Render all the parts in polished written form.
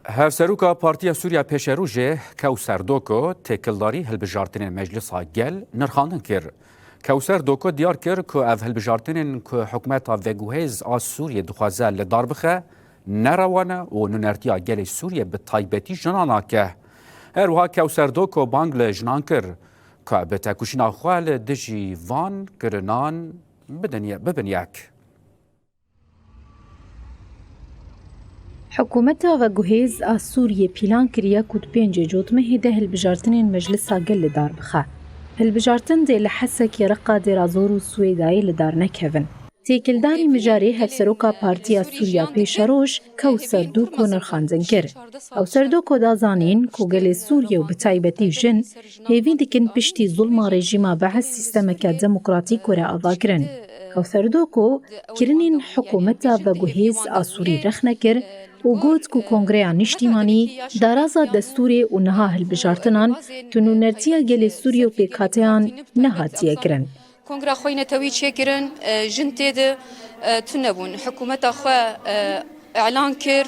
هفسروکا پارتیا سوریا پیشروژه کوثر دوکو تکلداری هلبجارتن مجلس گل نرخاندن کر. کوثر دوکو دیار کر که اف هلبجارتن که حکومت وگوهز آ سوریه دخوازه لدار بخه نروانه و نونرتیا گل سوریه به تایبتی جنانا که. هر وها کوثر دوکو بانگ لجنان کر که به تکوشین آخوال دجی وان کرنان ببنیک. حکومتا و گوهیز از سوریه پیلان کریا کود پنج جوت مهده هلبجارتنین مجلسا گل لدار بخه. هلبجارتن دی لحسه که رقا درازور و سویدایی لدار نکهون. تیکلداری مجاری هفسروکا پارتیا سوریا پیشروش کوثر دوکو نرخاندن کر. کوثر دوکو دازانین که گل سوریه و بتایبتی جن هیوی دکن پشتی ظلم رژیما بعث سیستمک دموکراتیک و را آوا کرن. کوثر دوکو کرنین حکومتا و گوهیز آسوری رخ نکر و گوت کو کنگره نیشتیمانی دارازا دستوری و نها هلبجارتنان تنو نرتیا گل سوری و پیکاتیان نهاتیه کرن. کنگره خوی نتوی چه کرن جن تیده تنبون حکومت خواه اعلان کر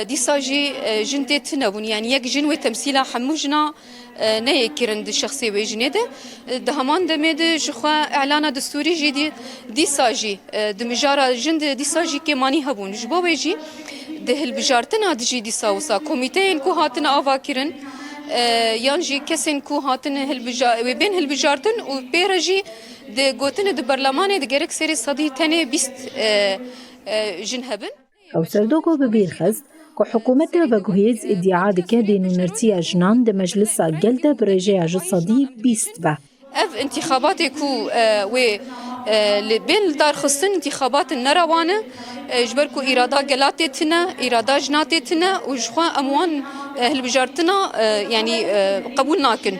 دیساجی جن تید تنبون یعنی یک جن و تمثیل حمو جنا نه کرن د شخصی و جنه ده همان دمه جخوا اعلان دستوری جدی دیساجی د مجارا جند دیساجی که مانی هبون جبو ویجی ده هلبجارتن هادجی دیسا وسا کمیته کو هاتن آوا کرن یانجی کسین کو هاتن بین هلبجارتن و بیرجی ده گوتن ده برلمانه ده گرک سری صدی تنه بیست جن هبن. کوثر دوکو ببیرخست که حکومت و گوهیز ادعا دکه دینو نرتیا جنان ده مجلسا گل ده برجه صدی بیست به. اف انتخابات کو و بين دار خصن انتخابات النروانه جبركو اراده جلاتتنا اراده جناتتنا وجخوا اموان هلبجارتنا يعني قبول ناكن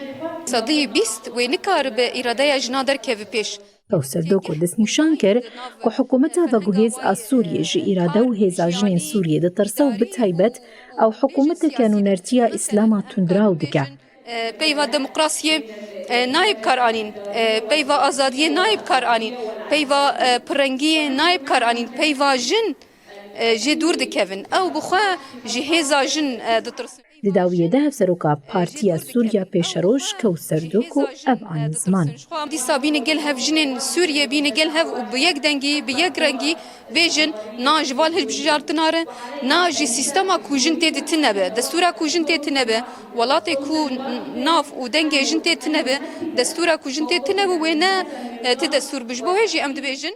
صدي بيست ونكار باراده جنادر كيف بيش. کوثر دوکو دست نشان کر که حکومتا و گوهیز از سوریه جی اراده و هزاجنین سوریه ده ترسو بتایبت او حکومت کانو نرتیا اسلاما تندراو دکه. پیوا دموکراسی نایب کارانین، پیوا آزادی نایب کارانین، پیوا پرنگی نایب کارانین، پیوا جن جه دور دکوین او بخوا جهزا جن دترس. داویه ده هفسروکا پارتیا سوریا پیشروش کوثر دوکو افعان زمان. دی سابین گل هف جنین سوریه بین گل هف و بیگ دنگی بیگ رنگی بیجن نا جوال هلبجارتناره نا جی سیستما کوجن تید تنبه دستورا کوجن تید تنبه ولات کو ناف و دنگ جن تید تنبه دستورا کوجن تید تنبه و نه تدستور بجبوه جی امد بیجن.